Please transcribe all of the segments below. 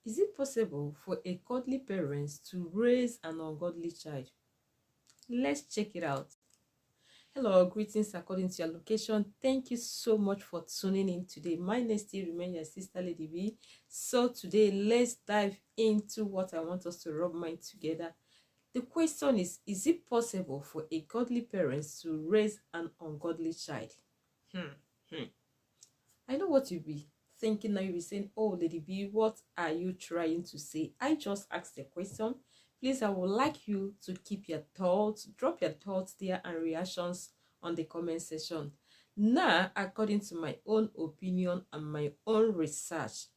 Is it possible for a godly parents to raise an ungodly child? Let's check it out. Hello, greetings according to your location. Thank you so much for tuning in today. My name still remains your sister Lady B. So today, let's dive into what I want us to rub mind together. The question is it possible for a godly parents to raise an ungodly child? I know what you'll be thinking now. You'll be saying, oh, Lady B, what are you trying to say? I just asked the question. Please, I would like you to keep your thoughts, drop your thoughts there and reactions on the comment section. Now, according to my own opinion and my own research,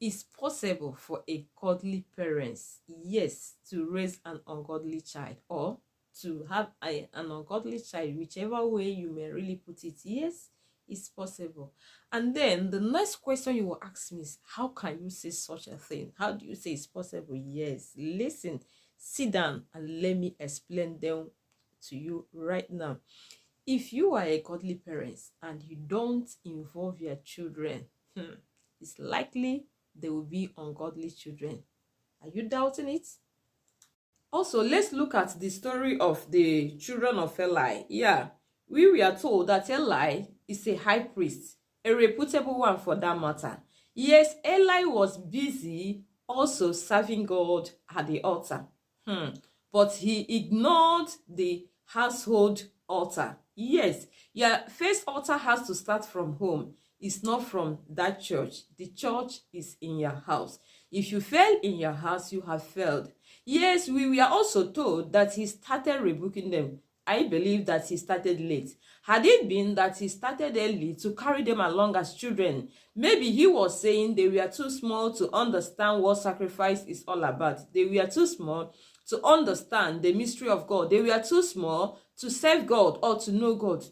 it's possible for a godly parents, yes, to raise an ungodly child, or to have an ungodly child, whichever way you may really put it. Yes, it's possible. And then the next question you will ask me is, how can you say such a thing? How do you say it's possible? Yes, listen, sit down and let me explain them to you right now. If you are a godly parent and you don't involve your children, it's likely they will be ungodly children. Are you doubting it? Also, let's look at the story of the children of Eli. Yeah, we were told that Eli is a high priest, a reputable one for that matter. Yes, Eli was busy also serving God at the altar. But he ignored the household altar. Yes, your first altar has to start from home. It's not from that church. The church is in your house. If you fail in your house, you have failed. Yes, we were also told that he started rebuking them. I believe that he started late. Had it been that he started early to carry them along as children, maybe he was saying they were too small to understand what sacrifice is all about. They were too small to understand the mystery of God. They were too small to serve God or to know God.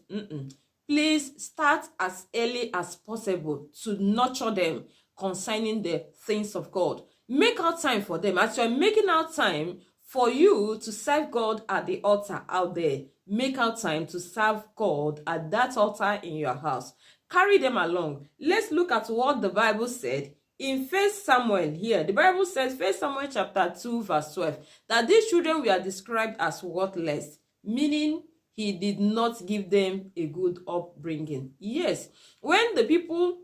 Please start as early as possible to nurture them concerning the things of God. Make out time for them. As you're making out time for you to serve God at the altar out there, make out time to serve God at that altar in your house. Carry them along. Let's look at what the Bible said in 1 Samuel here. The Bible says, 1 Samuel chapter 2 verse 12, that these children were described as worthless, meaning he did not give them a good upbringing. Yes, when the people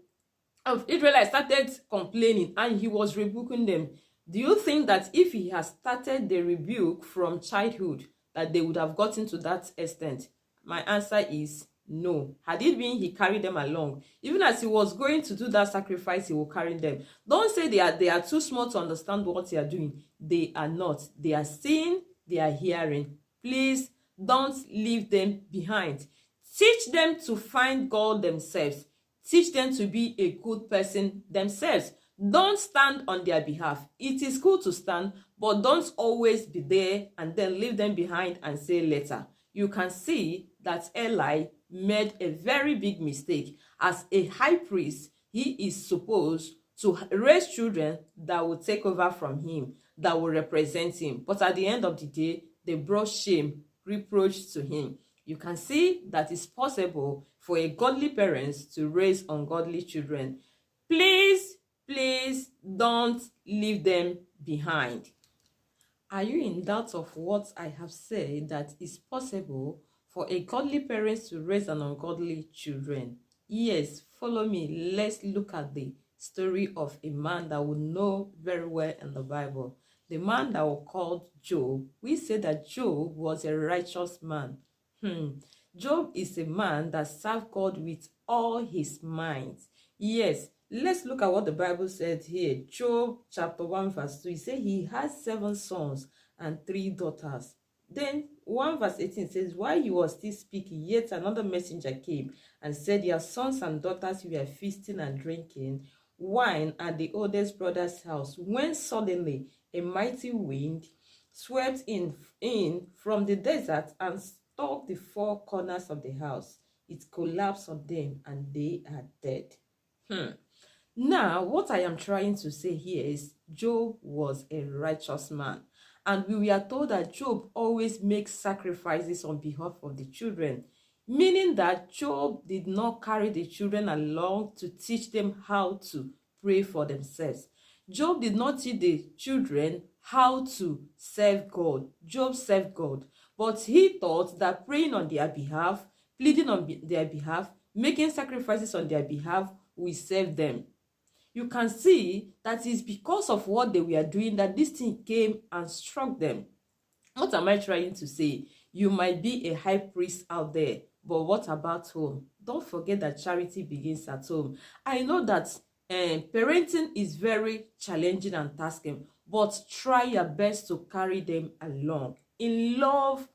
of Israel started complaining and he was rebuking them, do you think that if he had started the rebuke from childhood, that they would have gotten to that extent? My answer is no. Had it been he carried them along, even as he was going to do that sacrifice, he will carry them. Don't say they are too small to understand what they are doing. They are not. They are seeing, they are hearing. Please don't leave them behind. Teach them to find God themselves. Teach them to be a good person themselves. Don't stand on their behalf. It is good to stand, but don't always be there and then leave them behind and say later. You can see that Eli made a very big mistake. As a high priest, he is supposed to raise children that will take over from him, that will represent him. But at the end of the day, they brought shame, reproach to him. You can see that it's possible for a godly parents to raise ungodly children. Please don't leave them behind. Are you in doubt of what I have said, that it's possible for a godly parents to raise an ungodly children? Yes, follow me. Let's look at the story of a man that we know very well in the Bible. The man that was called Job. We say that Job was a righteous man. Job is a man that served God with all his mind. Yes, let's look at what the Bible said here. Job chapter 1 verse 2. He said he had 7 sons and 3 daughters. Then 1 verse 18 says, while he was still speaking, yet another messenger came and said, your sons and daughters were feasting and drinking wine at the oldest brother's house, when suddenly a mighty wind swept in from the desert and struck the 4 corners of the house. It collapsed on them and they are dead. Now, what I am trying to say here is Job was a righteous man. And we were told that Job always makes sacrifices on behalf of the children, meaning that Job did not carry the children along to teach them how to pray for themselves. Job did not teach the children how to serve God. Job served God, but he thought that praying on their behalf, pleading on their behalf, making sacrifices on their behalf will save them. You can see that it's because of what they were doing that this thing came and struck them. What am I trying to say? You might be a high priest out there, but what about home? Don't forget that charity begins at home. I know that parenting is very challenging and tasking, but try your best to carry them along in love,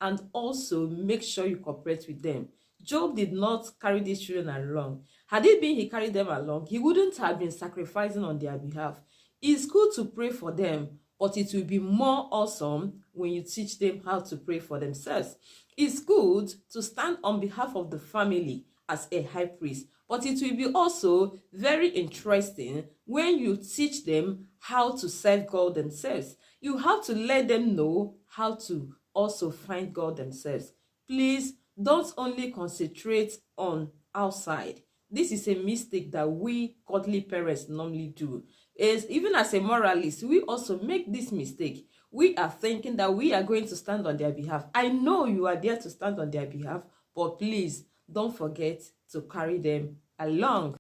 and also make sure you cooperate with them. Job did not carry these children along. Had it been he carried them along, he wouldn't have been sacrificing on their behalf. It's good to pray for them, but it will be more awesome when you teach them how to pray for themselves. It's good to stand on behalf of the family as a high priest, but it will be also very interesting when you teach them how to serve God themselves. You have to let them know how to also find God themselves. Please don't only concentrate on outside. This is a mistake that we godly parents normally do. Even as a moralist, we also make this mistake. We are thinking that we are going to stand on their behalf. I know you are there to stand on their behalf, but please don't forget to carry them along.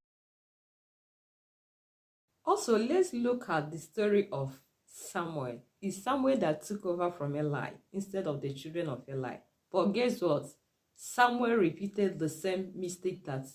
Also, let's look at the story of Samuel. It's Samuel that took over from Eli instead of the children of Eli. But guess what? Samuel repeated the same mistake that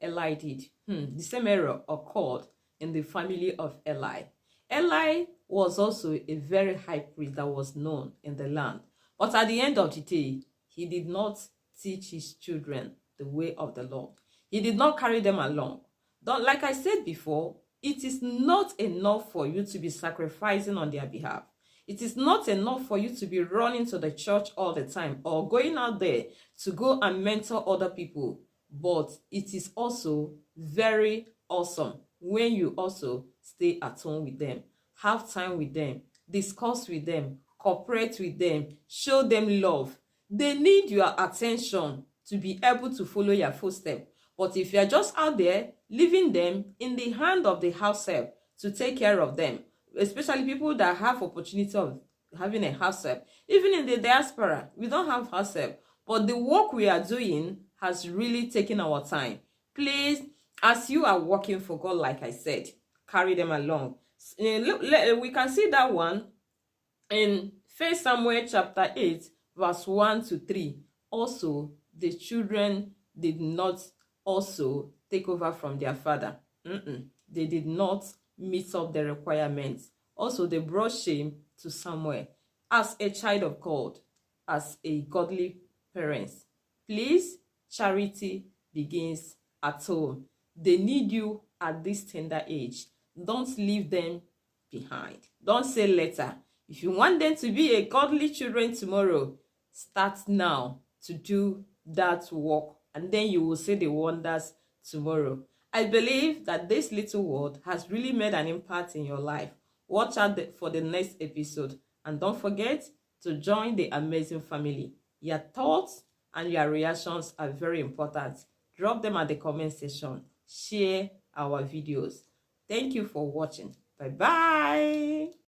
Eli did. The same error occurred in the family of Eli. Eli was also a very high priest that was known in the land. But at the end of the day, he did not teach his children the way of the Lord. He did not carry them along. Like I said before, it is not enough for you to be sacrificing on their behalf. It is not enough for you to be running to the church all the time or going out there to go and mentor other people. But it is also very awesome when you also stay at home with them, have time with them, discuss with them, cooperate with them, show them love. They need your attention to be able to follow your footsteps. But if you're just out there, leaving them in the hand of the house help to take care of them, especially people that have opportunity of having a house help, even in the diaspora, we don't have house help, but the work we are doing has really taken our time. Please, as you are working for God, like I said, carry them along. We can see that one in 1 Samuel chapter 8, verse 1 to 3. Also, the children did not also take over from their father. They did not meet up the requirements. Also, they brought shame to Samuel. As a child of God, as a godly parent, please, charity begins at home. They need you at this tender age. Don't leave them behind. Don't say later. If you want them to be a godly children tomorrow, start now to do that work, and then you will see the wonders tomorrow. I believe that this little word has really made an impact in your life. Watch out for the next episode, and don't forget to join the amazing family. Your thoughts and your reactions are very important. Drop them at the comment section. Share our videos. Thank you for watching. Bye bye.